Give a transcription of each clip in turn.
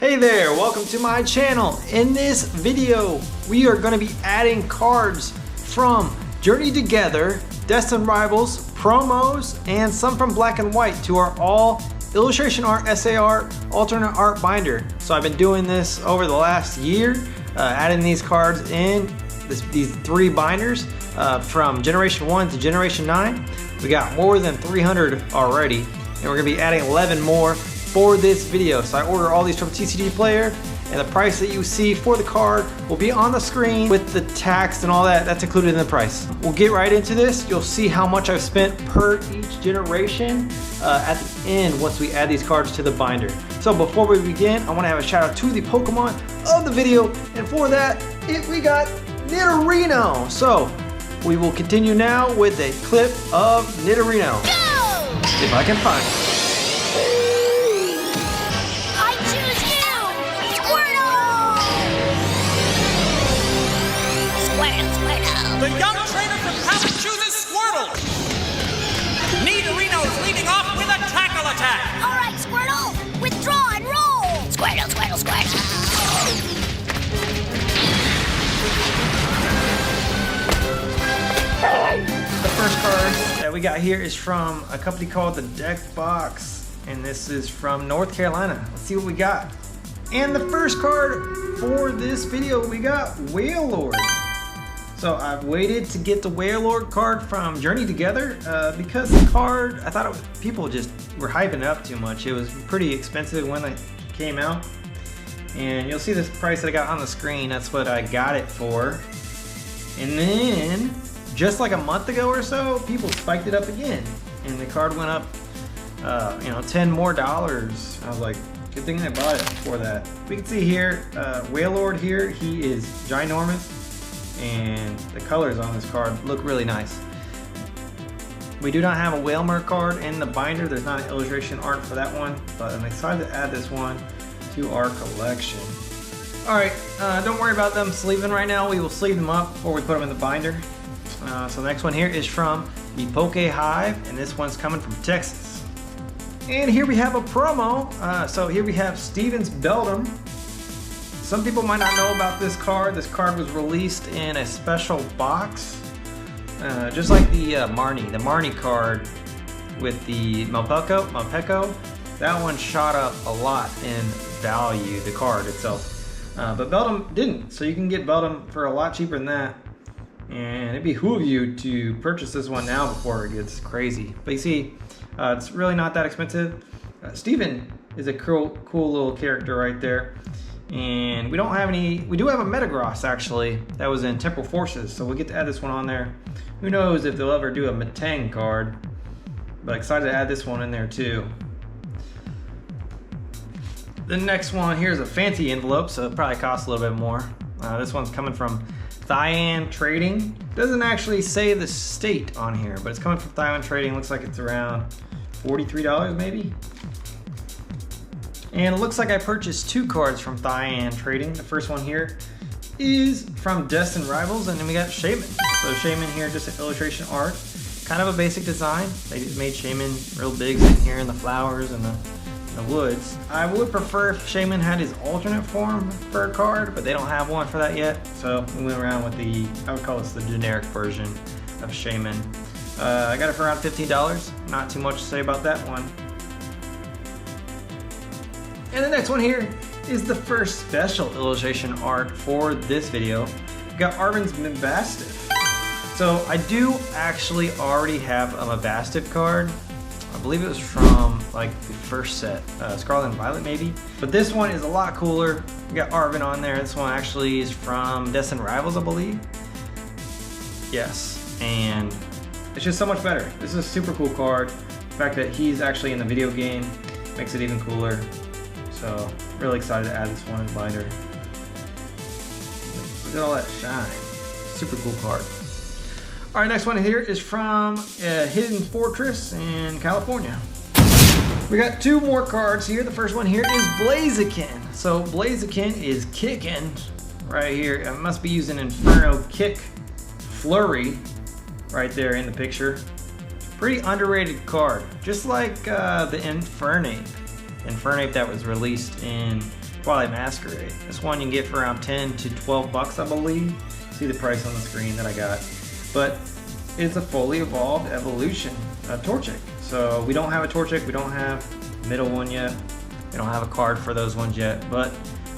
Hey there, welcome to my channel. In this video, we are going to be adding cards from Journey Together, Destined Rivals, promos, and some from Black and White to our all illustration art, SAR, alternate art binder. So I've been doing this over the last year, adding these cards in these three binders from Generation 1 to Generation 9. We got more than 300 already, and we're going to be adding 11 more for this video. So I order all these from TCG Player, and the price that you see for the card will be on the screen with the tax and all that. That's included in the price. We'll get right into this. You'll see how much I've spent per each generation at the end once we add these cards to the binder. So before we begin, I want to have a shout out to the Pokemon of the video, and for that, we got Nidorino. So we will continue now with a clip of Nidorino. Go! If I can find it. The young trainer from Pallet chooses Squirtle. Nidorino is leading off with a tackle attack. All right, Squirtle, withdraw and roll. Squirtle, Squirtle, Squirtle. The first card that we got here is from a company called the Deck Box, and this is from North Carolina. Let's see what we got. And the first card for this video, we got Wailord. So I've waited to get the Wailord card from Journey Together because the card, I thought people just were hyping it up too much. It was pretty expensive when it came out. And you'll see this price that I got on the screen. That's what I got it for. And then, just like a month ago or so, people spiked it up again. And the card went up, $10 more. I was like, good thing I bought it for that. We can see here, Wailord here, he is ginormous. And the colors on this card look really nice. We do not have a Wailmer card in the binder. There's not an illustration art for that one, but I'm excited to add this one to our collection. All right, don't worry about them sleeving right now. We will sleeve them up before we put them in the binder. So the next one here is from the Poke Hive, and this one's coming from Texas. And here we have a promo. So here we have Steven's Beldum. Some people might not know about this card. This card was released in a special box, just like the Marnie card with the Malpeco. That one shot up a lot in value, the card itself. But Beldum didn't, so you can get Beldum for a lot cheaper than that. And it behooves you to purchase this one now before it gets crazy. But you see, it's really not that expensive. Steven is a cool little character right there. And we don't have any, we do have a Metagross actually, that was in Temporal Forces, so we'll get to add this one on there. Who knows if they'll ever do a Metang card, but excited to add this one in there too. The next one here is a fancy envelope, so it probably costs a little bit more. This one's coming from Thailand Trading. Doesn't actually say the state on here, but it's coming from Thailand Trading. Looks like it's around $43 maybe. And it looks like I purchased two cards from Thailand Trading. The first one here is from Destined Rivals, and then we got Shaman. So Shaman here, just an illustration art. Kind of a basic design. They made Shaman real big in here in the flowers and the woods. I would prefer if Shaman had his alternate form for a card, but they don't have one for that yet. So we went around with I would call this the generic version of Shaman. I got it for around $15. Not too much to say about that one. And the next one here is the first special illustration art for this video. We got Arvin's Mabastif. So I do actually already have a Mabastif card. I believe it was from like the first set, Scarlet and Violet maybe. But this one is a lot cooler. We got Arvin on there. This one actually is from Destined Rivals, I believe. Yes, and it's just so much better. This is a super cool card. The fact that he's actually in the video game makes it even cooler. So, really excited to add this one in the binder. Look at all that shine. Super cool card. Alright, next one here is from Hidden Fortress in California. We got two more cards here. The first one here is Blaziken. So, Blaziken is kicking right here. I must be using Inferno Kick Flurry right there in the picture. Pretty underrated card. Just like the Infernape that was released in Twilight Masquerade. This one you can get for around 10 to 12 bucks, I believe. See the price on the screen that I got. But it's a fully evolved evolution of Torchic. So we don't have a Torchic, we don't have the middle one yet. We don't have a card for those ones yet, but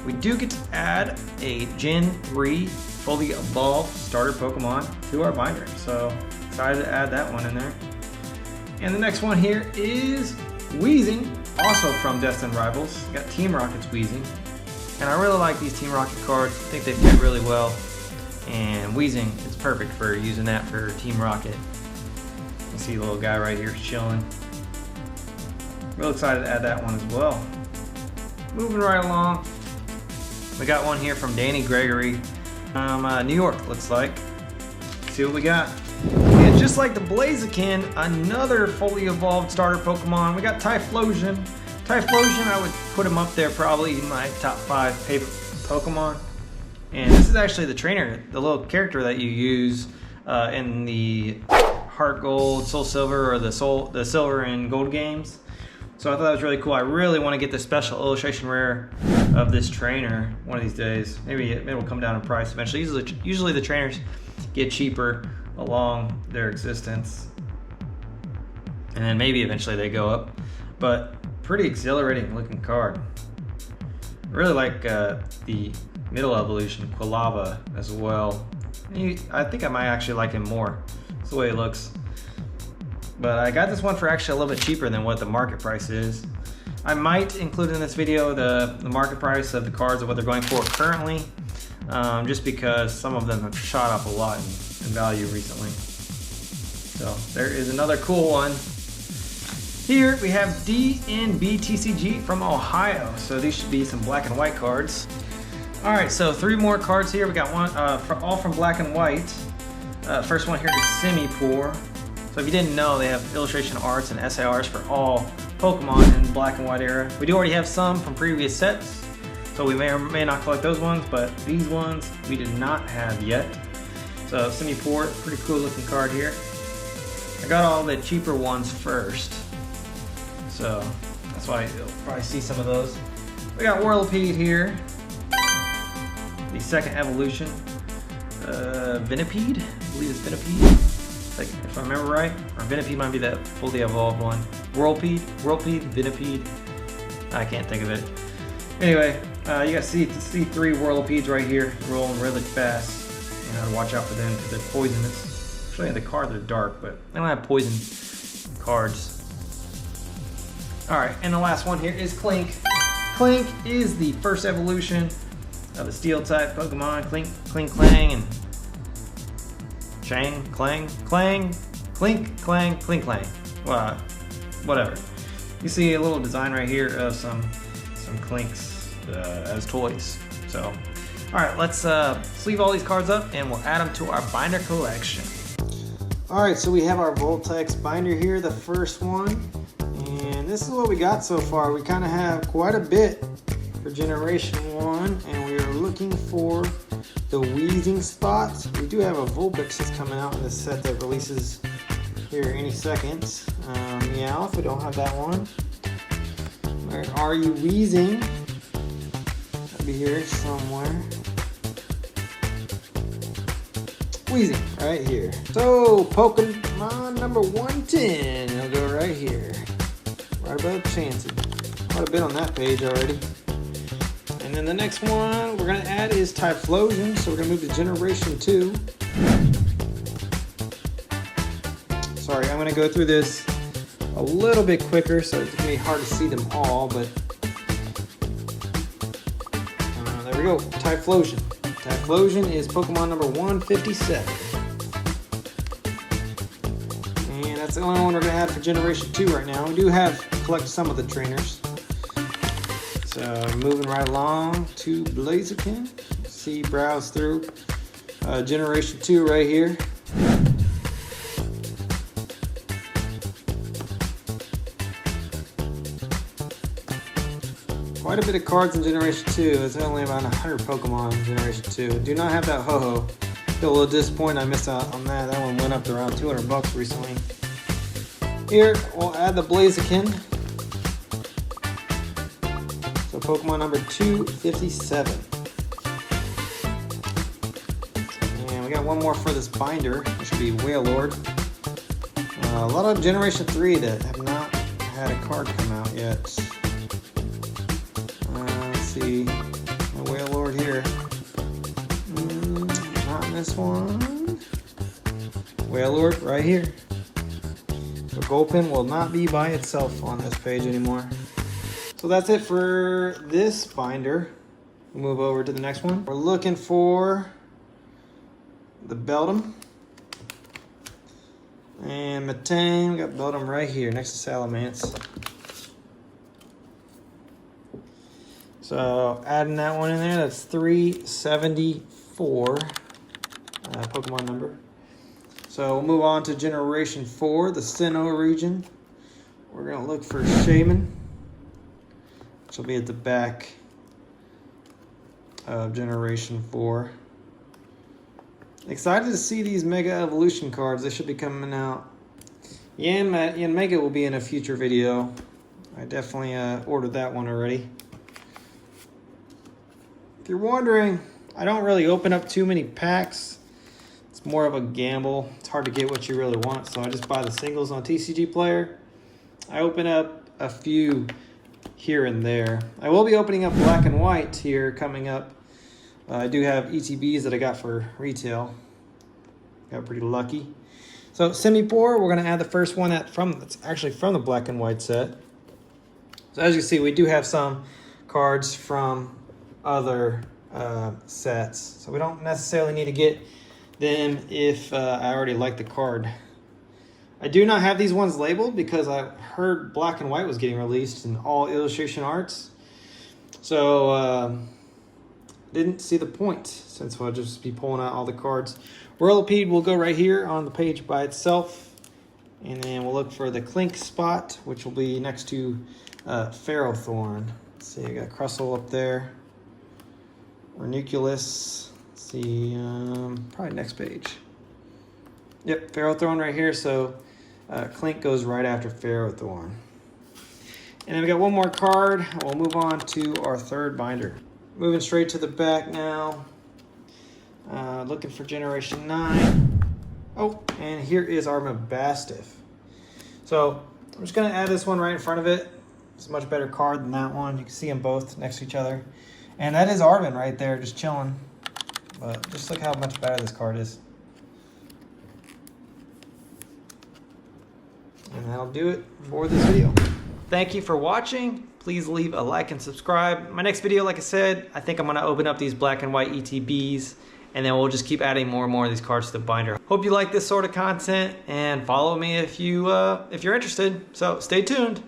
we do get to add a Gen 3 fully evolved starter Pokemon to our binder. So excited to add that one in there. And the next one here is Weezing, also from Destined Rivals. Got Team Rocket's Weezing. And I really like these Team Rocket cards. I think they fit really well. And Weezing is perfect for using that for Team Rocket. You see the little guy right here chilling. Real excited to add that one as well. Moving right along. We got one here from Danny Gregory. New York, looks like. Let's see what we got. And just like the Blaziken, another fully evolved starter Pokemon. We got Typhlosion. Typhlosion, I would put him up there probably in my top 5 favorite Pokemon. And this is actually the trainer, the little character that you use in the Heart Gold, Soul Silver, or the Silver and Gold games. So I thought that was really cool. I really want to get the special illustration rare of this trainer one of these days. Maybe it will come down in price eventually. Usually the trainers get cheaper along their existence, and then maybe eventually they go up. But pretty exhilarating looking card. I really like the middle evolution, Quilava, as well. I think I might actually like him more. That's the way it looks. But I got this one for actually a little bit cheaper than what the market price is. I might include in this video the market price of the cards of what they're going for currently, just because some of them have shot up a lot in value recently. So there is another cool one. Here we have DNBTCG from Ohio. So these should be some black and white cards. All right, so 3 more cards here. We got one all from black and white. First one here is Simipour. So if you didn't know, they have illustration arts and SARs for all Pokemon in the black and white era. We do already have some from previous sets, so we may or may not collect those ones, but these ones we did not have yet. So Simipour, pretty cool looking card here. I got all the cheaper ones first, so that's why you'll probably see some of those. We got Whirlipede here, the second evolution. Venipede, I believe it's Venipede. Like, if I remember right, or Venipede might be that fully evolved one. Whirlipede, Venipede. I can't think of it. Anyway, you got see 3 Whirlipedes right here, rolling really fast. You know, to watch out for them because they're poisonous. Actually, the cards are dark, but they don't have poison cards. All right, and the last one here is Clink. Clink is the first evolution of the Steel type Pokemon. Clink, Clang, and Chang, Clang, Clink, Clang, Clang. Well, whatever. You see a little design right here of some Clinks as toys. So, all right, let's sleeve all these cards up and we'll add them to our binder collection. All right, so we have our Voltex binder here, the first one. And this is what we got so far. We kind of have quite a bit for Generation 1, and we are looking for the Weezing spots. We do have a Vulpix that's coming out in this set that releases here any second. Meowth, we don't have that one. Where are you, Weezing? That'll be here somewhere. Weezing, right here. So, Pokemon number 110. It'll go right here. Right above Chansey. Quite a bit on that page already. And then the next one we're going to add is Typhlosion, so we're going to move to Generation 2. Sorry, I'm going to go through this a little bit quicker, so it's going to be hard to see them all, but there we go, Typhlosion. Typhlosion is Pokemon number 157. And that's the only one we're going to have for Generation 2 right now. We do have collect some of the trainers. So moving right along to Blaziken. See, browse through Generation 2 right here. Quite a bit of cards in Generation 2. It's only about 100 Pokemon in Generation 2. Do not have that Ho-Oh. Feel a little disappointed I missed out on that. That one went up to around 200 bucks recently. Here, we'll add the Blaziken. So Pokemon number 257. And we got one more for this binder, which would be Wailord. A lot of Generation 3 that have not had a card come out yet. Let's see. My Wailord here. Not in this one. Wailord right here. So Gulpin will not be by itself on this page anymore. So that's it for this binder. We'll move over to the next one. We're looking for the Beldum. And Matane, we got Beldum right here next to Salamence. So adding that one in there, that's 374 Pokemon number. So we'll move on to Generation 4, the Sinnoh region. We're going to look for Shaman, which will be at the back of Generation 4. Excited to see these Mega Evolution cards. They should be coming out. Mega will be in a future video. I definitely ordered that one already. If you're wondering, I don't really open up too many packs. It's more of a gamble. It's hard to get what you really want, so I just buy the singles on TCG Player. I open up a few here and there. I will be opening up Black and White here coming up. I do have ETBs that I got for retail. Got pretty lucky. So Simipour, we're going to add the first one that's actually from the Black and White set. So as you see, we do have some cards from other sets. So we don't necessarily need to get them if I already like the card. I do not have these ones labeled because I heard Black and White was getting released in all illustration arts. So didn't see the point since we'll just be pulling out all the cards. Whirlipede will go right here on the page by itself. And then we'll look for the Clink spot, which will be next to Ferrothorn. Let's see, I got Crustle up there. Ranunculus. Let's see, probably next page. Yep, Ferrothorn right here. So Clink goes right after Ferrothorn. And then we got one more card. We'll move on to our third binder. Moving straight to the back now. Looking for Generation 9. Oh, and here is our Mabastiff. So I'm just going to add this one right in front of it. It's a much better card than that one. You can see them both next to each other. And that is Arvin right there, just chilling. But just look how much better this card is. And that'll do it for this video. Thank you for watching. Please leave a like and subscribe. My next video, like I said, I think I'm going to open up these Black and White ETBs, and then we'll just keep adding more and more of these cards to the binder. Hope you like this sort of content, and follow me if you're interested. So stay tuned.